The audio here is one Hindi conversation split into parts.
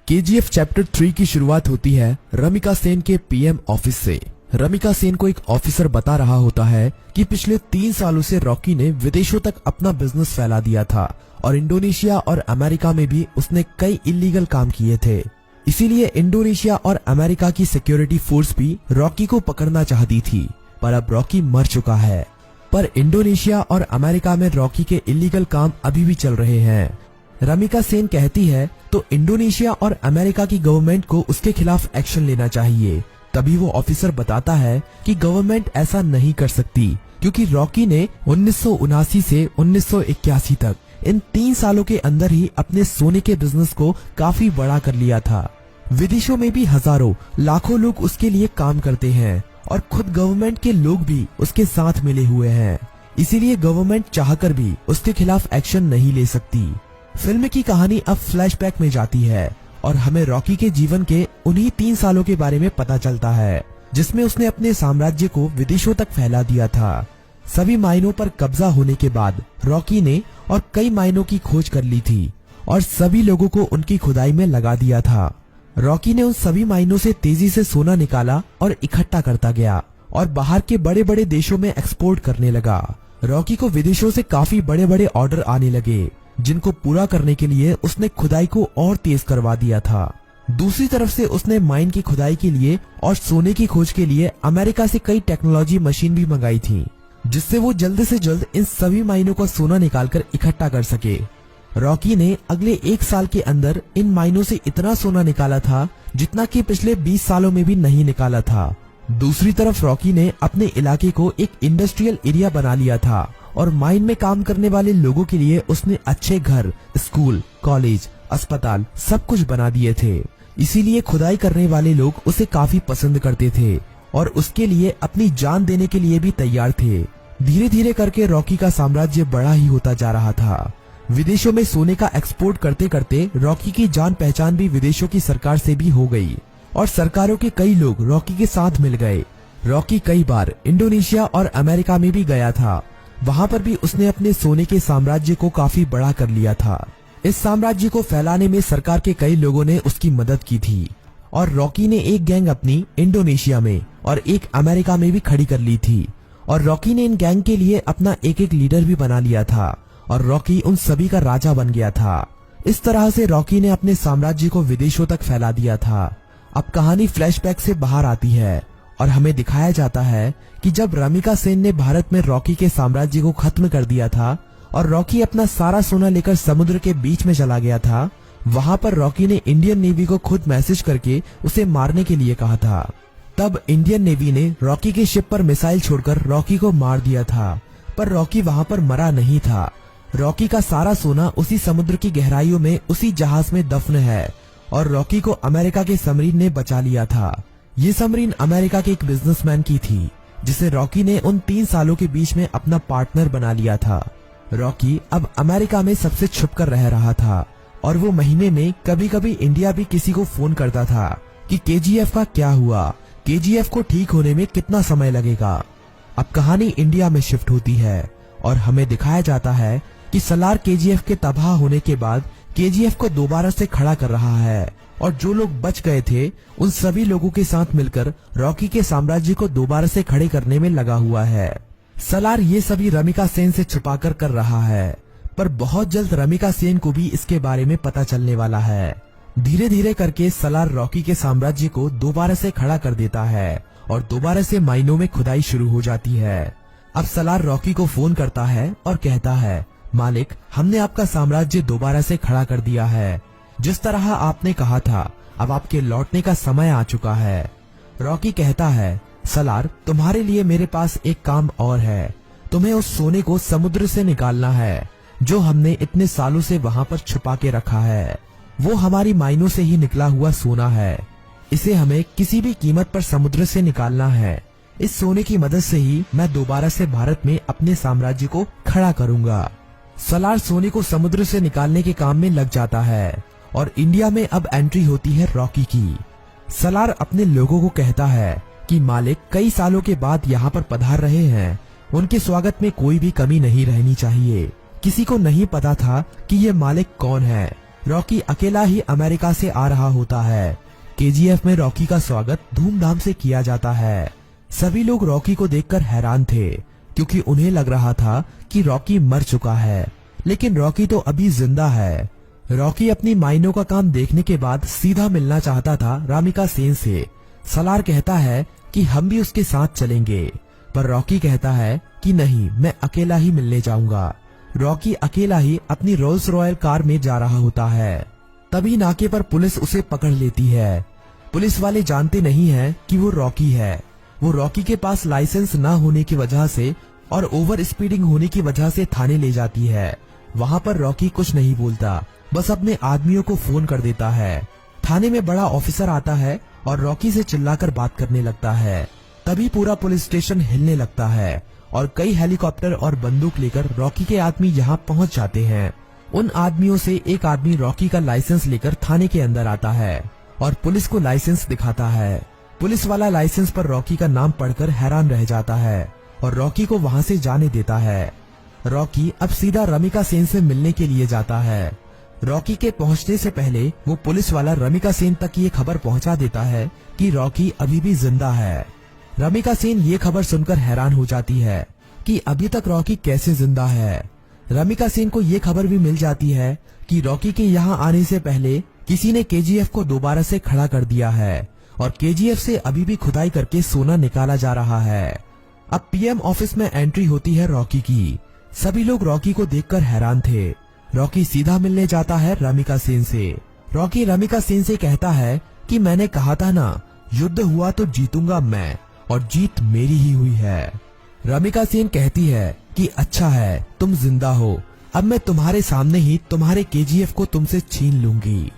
केजीएफ चैप्टर 3 की शुरुआत होती है रमिका सेन के पीएम ऑफिस से। रमिका सेन को एक ऑफिसर बता रहा होता है कि पिछले 3 सालों से रॉकी ने विदेशों तक अपना बिजनेस फैला दिया था और इंडोनेशिया और अमेरिका में भी उसने कई इलीगल काम किए थे। इसीलिए इंडोनेशिया और अमेरिका की सिक्योरिटी फोर्स भी रॉकी को पकड़ना चाहती थी, पर अब रॉकी मर चुका है। पर इंडोनेशिया और अमेरिका में रॉकी के इलीगल काम अभी भी चल रहे हैं। रमिका सेन कहती है तो इंडोनेशिया और अमेरिका की गवर्नमेंट को उसके खिलाफ एक्शन लेना चाहिए। तभी वो ऑफिसर बताता है कि गवर्नमेंट ऐसा नहीं कर सकती, क्योंकि रॉकी ने 1979 से 1981 तक इन 3 सालों के अंदर ही अपने सोने के बिजनेस को काफी बड़ा कर लिया था। विदेशों में भी हजारों लाखों लोग उसके लिए काम करते हैं और खुद गवर्नमेंट के लोग भी उसके साथ मिले हुए हैं। इसीलिए गवर्नमेंट चाहकर भी उसके खिलाफ एक्शन नहीं ले सकती। फिल्म की कहानी अब फ्लैशबैक में जाती है और हमें रॉकी के जीवन के उन्हीं 3 सालों के बारे में पता चलता है, जिसमें उसने अपने साम्राज्य को विदेशों तक फैला दिया था। सभी माइनों पर कब्जा होने के बाद रॉकी ने और कई माइनों की खोज कर ली थी और सभी लोगों को उनकी खुदाई में लगा दिया था। रॉकी ने उन सभी माइनों से तेजी से सोना निकाला और इकट्ठा करता गया और बाहर के बड़े बड़े देशों में एक्सपोर्ट करने लगा। रॉकी को विदेशों से काफी बड़े बड़े ऑर्डर आने लगे, जिनको पूरा करने के लिए उसने खुदाई को और तेज करवा दिया था। दूसरी तरफ से उसने माइन की खुदाई के लिए और सोने की खोज के लिए अमेरिका से कई टेक्नोलॉजी मशीन भी मंगाई थी, जिससे वो जल्द से जल्द इन सभी माइनों का सोना निकालकर इकट्ठा कर सके। रॉकी ने अगले 1 साल के अंदर इन माइनों से इतना सोना निकाला था जितना कि पिछले 20 सालों में भी नहीं निकाला था। दूसरी तरफ रॉकी ने अपने इलाके को एक इंडस्ट्रियल एरिया बना लिया था और माइन में काम करने वाले लोगों के लिए उसने अच्छे घर, स्कूल, कॉलेज, अस्पताल सब कुछ बना दिए थे। इसीलिए खुदाई करने वाले लोग उसे काफी पसंद करते थे और उसके लिए अपनी जान देने के लिए भी तैयार थे। धीरे धीरे करके रॉकी का साम्राज्य बड़ा ही होता जा रहा था। विदेशों में सोने का एक्सपोर्ट करते करते रॉकी की जान पहचान भी विदेशों की सरकार से भी हो गई और सरकारों के कई लोग रॉकी के साथ मिल गए। रॉकी कई बार इंडोनेशिया और अमेरिका में भी गया था। वहाँ पर भी उसने अपने सोने के साम्राज्य को काफी बड़ा कर लिया था। इस साम्राज्य को फैलाने में सरकार के कई लोगों ने उसकी मदद की थी और रॉकी ने एक गैंग अपनी इंडोनेशिया में और एक अमेरिका में भी खड़ी कर ली थी और रॉकी ने इन गैंग के लिए अपना एक एक लीडर भी बना लिया था और रॉकी उन सभी का राजा बन गया था। इस तरह से रॉकी ने अपने साम्राज्य को विदेशों तक फैला दिया था। अब कहानी फ्लैशबैक से बाहर आती है और हमें दिखाया जाता है कि जब रमिका सेन ने भारत में रॉकी के साम्राज्य को खत्म कर दिया था और रॉकी अपना सारा सोना लेकर समुद्र के बीच में चला गया था, वहाँ पर रॉकी ने इंडियन नेवी को खुद मैसेज करके उसे मारने के लिए कहा था। तब इंडियन नेवी ने रॉकी के शिप पर मिसाइल छोड़कर रॉकी को मार दिया था, पर रॉकी वहाँ पर मरा नहीं था। रॉकी का सारा सोना उसी समुद्र की गहराइयों में उसी जहाज में दफन है और रॉकी को अमेरिका के सबमरीन ने बचा लिया था। ये सबमरीन अमेरिका के एक बिजनेसमैन की थी, जिसे रॉकी ने उन 3 सालों के बीच में अपना पार्टनर बना लिया था। रॉकी अब अमेरिका में सबसे छुपकर रह रहा था और वो महीने में कभी कभी इंडिया भी किसी को फोन करता था कि केजीएफ का क्या हुआ, केजीएफ को ठीक होने में कितना समय लगेगा। अब कहानी इंडिया में शिफ्ट होती है और हमें दिखाया जाता है कि सलार केजीएफ के तबाह होने के बाद केजीएफ को दोबारा से खड़ा कर रहा है और जो लोग बच गए थे उन सभी लोगों के साथ मिलकर रॉकी के साम्राज्य को दोबारा से खड़े करने में लगा हुआ है। सलार ये सभी रमिका सेन से छुपाकर कर रहा है, पर बहुत जल्द रमिका सेन को भी इसके बारे में पता चलने वाला है। धीरे धीरे करके सलार रॉकी के साम्राज्य को दोबारा से खड़ा कर देता है और दोबारा से माइनों में खुदाई शुरू हो जाती है। अब सलार रॉकी को फोन करता है और कहता है, मालिक, हमने आपका साम्राज्य दोबारा से खड़ा कर दिया है। जिस तरह आपने कहा था, अब आपके लौटने का समय आ चुका है। रॉकी कहता है, सलार, तुम्हारे लिए मेरे पास एक काम और है। तुम्हें उस सोने को समुद्र से निकालना है जो हमने इतने सालों से वहाँ पर छुपा के रखा है। वो हमारी माइनों से ही निकला हुआ सोना है। इसे हमें किसी भी कीमत पर समुद्र से निकालना है। इस सोने की मदद से ही मैं दोबारा से भारत में अपने साम्राज्य को खड़ा करूंगा। सलार सोने को समुद्र से निकालने के काम में लग जाता है और इंडिया में अब एंट्री होती है रॉकी की। सलार अपने लोगों को कहता है कि मालिक कई सालों के बाद यहाँ पर पधार रहे हैं, उनके स्वागत में कोई भी कमी नहीं रहनी चाहिए। किसी को नहीं पता था कि ये मालिक कौन है। रॉकी अकेला ही अमेरिका से आ रहा होता है। केजीएफ में रॉकी का स्वागत धूमधाम से किया जाता है। सभी लोग रॉकी को देखकर हैरान थे, क्योंकि उन्हें लग रहा था कि रॉकी मर चुका है, लेकिन रॉकी तो अभी जिंदा है। रॉकी अपनी माइनों का काम देखने के बाद सीधा मिलना चाहता था रामिका सेन से। सलार कहता है कि हम भी उसके साथ चलेंगे, पर रॉकी कहता है कि नहीं, मैं अकेला ही मिलने जाऊंगा। रॉकी अकेला ही अपनी रोल्स रॉयल कार में जा रहा होता है। तभी नाके पर पुलिस उसे पकड़ लेती है। पुलिस वाले जानते नहीं हैं कि वो रॉकी है। वो रॉकी के पास लाइसेंस न होने की वजह से और ओवर स्पीडिंग होने की वजह से थाने ले जाती है। वहाँ पर रॉकी कुछ नहीं बोलता, बस अपने आदमियों को फोन कर देता है। थाने में बड़ा ऑफिसर आता है और रॉकी से चिल्लाकर बात करने लगता है। तभी पूरा पुलिस स्टेशन हिलने लगता है और कई हेलीकॉप्टर और बंदूक लेकर रॉकी के आदमी यहाँ पहुँच जाते हैं। उन आदमियों से एक आदमी रॉकी का लाइसेंस लेकर थाने के अंदर आता है और पुलिस को लाइसेंस दिखाता है। पुलिस वाला लाइसेंस पर रॉकी का नाम पढ़कर हैरान रह जाता है और रॉकी को वहाँ से जाने देता है। रॉकी अब सीधा रमिका सेन से मिलने के लिए जाता है। रॉकी के पहुँचने से पहले वो पुलिस वाला रमिका सेन तक ये खबर पहुँचा देता है कि रॉकी अभी भी जिंदा है। रमिका सेन ये खबर सुनकर हैरान हो जाती है कि अभी तक रॉकी कैसे जिंदा है। रमिका सेन को ये खबर भी मिल जाती है कि रॉकी के यहाँ आने से पहले किसी ने केजीएफ को दोबारा से खड़ा कर दिया है और केजीएफ से अभी भी खुदाई करके सोना निकाला जा रहा है। अब पीएम ऑफिस में एंट्री होती है रॉकी की। सभी लोग रॉकी को देखकर हैरान थे। रॉकी सीधा मिलने जाता है रमिका सेन से। रॉकी रमिका सेन से कहता है कि मैंने कहा था ना, युद्ध हुआ तो जीतूंगा मैं, और जीत मेरी ही हुई है। रमिका सेन कहती है कि अच्छा है, तुम जिंदा हो, अब मैं तुम्हारे सामने ही तुम्हारे केजीएफ को तुमसे छीन लूंगी।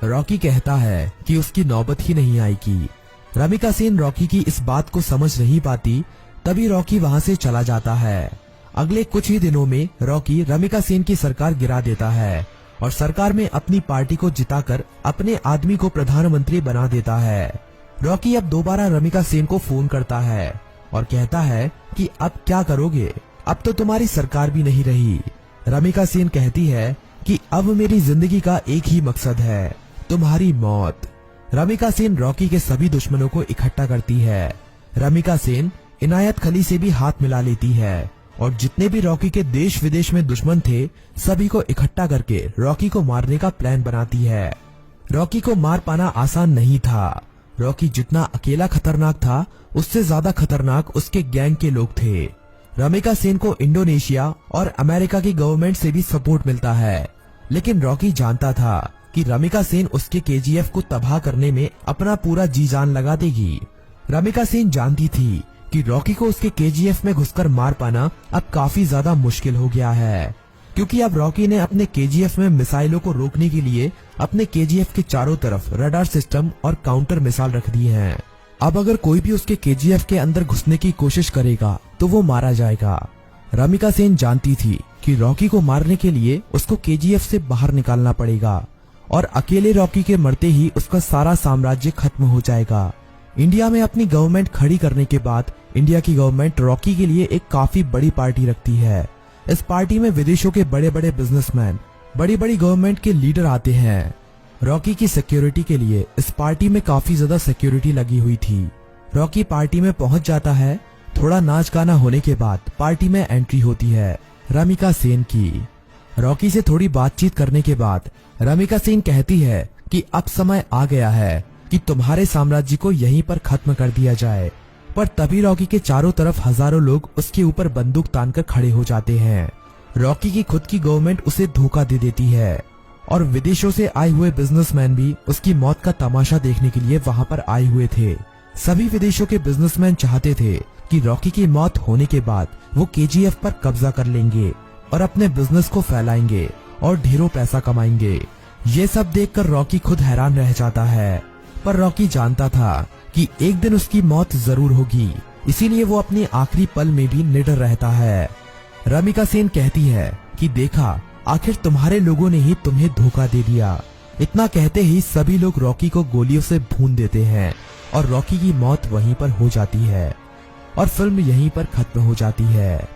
रॉकी कहता है कि उसकी नौबत ही नहीं आएगी। रमिका सेन रॉकी की इस बात को समझ नहीं पाती। तभी रॉकी वहाँ से चला जाता है। अगले कुछ ही दिनों में रॉकी रमिका सेन की सरकार गिरा देता है और सरकार में अपनी पार्टी को जिताकर अपने आदमी को प्रधानमंत्री बना देता है। रॉकी अब दोबारा रमिका सेन को फोन करता है और कहता है कि अब क्या करोगे, अब तो तुम्हारी सरकार भी नहीं रही। रमिका सेन कहती है कि अब मेरी जिंदगी का एक ही मकसद है, तुम्हारी मौत। रमिका सेन रॉकी के सभी दुश्मनों को इकट्ठा करती है। रमिका सेन इनायत खली से भी हाथ मिला लेती है और जितने भी रॉकी के देश विदेश में दुश्मन थे, सभी को इकट्ठा करके रॉकी को मारने का प्लान बनाती है। रॉकी को मार पाना आसान नहीं था। रॉकी जितना अकेला खतरनाक था, उससे ज्यादा खतरनाक उसके गैंग के लोग थे। रमिका सेन को इंडोनेशिया और अमेरिका की गवर्नमेंट से भी सपोर्ट मिलता है, लेकिन रॉकी जानता था कि रमिका सेन उसके केजीएफ को तबाह करने में अपना पूरा जी जान लगा देगी। रमिका सेन जानती थी कि रॉकी को उसके केजीएफ में घुसकर मार पाना अब काफी ज्यादा मुश्किल हो गया है, क्योंकि अब रॉकी ने अपने केजीएफ में मिसाइलों को रोकने के लिए अपने केजीएफ के चारों तरफ रडार सिस्टम और काउंटर मिसाइल रख दी हैं। अब अगर कोई भी उसके केजीएफ के अंदर घुसने की कोशिश करेगा तो वो मारा जाएगा। रमिका सेन जानती थी कि रॉकी को मारने के लिए उसको केजीएफ से बाहर निकालना पड़ेगा और अकेले रॉकी के मरते ही उसका सारा साम्राज्य खत्म हो जाएगा। इंडिया में अपनी गवर्नमेंट खड़ी करने के बाद इंडिया की गवर्नमेंट रॉकी के लिए एक काफी बड़ी पार्टी रखती है। इस पार्टी में विदेशों के बड़े बड़े बिजनेसमैन, बड़ी बड़ी गवर्नमेंट के लीडर आते हैं। रॉकी की सिक्योरिटी के लिए इस पार्टी में काफी ज्यादा सिक्योरिटी लगी हुई थी। रॉकी पार्टी में पहुंच जाता है। थोड़ा नाच गाना होने के बाद पार्टी में एंट्री होती है रमिका सेन की। रॉकी से थोड़ी बातचीत करने के बाद रमिका सेन कहती है कि अब समय आ गया है कि तुम्हारे साम्राज्य को यहीं पर खत्म कर दिया जाए। पर तभी रॉकी के चारों तरफ हजारों लोग उसके ऊपर बंदूक तानकर खड़े हो जाते हैं। रॉकी की खुद की गवर्नमेंट उसे धोखा दे देती है और विदेशों से आए हुए बिजनेसमैन भी उसकी मौत का तमाशा देखने के लिए वहां पर आए हुए थे। सभी विदेशों के बिजनेसमैन चाहते थे कि रॉकी की मौत होने के बाद वो केजीएफ पर कब्जा कर लेंगे और अपने बिजनेस को फैलाएंगे और ढेरों पैसा कमाएंगे। ये सब देखकर रॉकी खुद हैरान रह जाता है, पर रॉकी जानता था कि एक दिन उसकी मौत जरूर होगी, इसीलिए वो अपने आखिरी पल में भी निडर रहता है। रमिका सेन कहती है कि देखा, आखिर तुम्हारे लोगों ने ही तुम्हें धोखा दे दिया। इतना कहते ही सभी लोग रॉकी को गोलियों से भून देते हैं और रॉकी की मौत वहीं पर हो जाती है और फिल्म यहीं पर खत्म हो जाती है।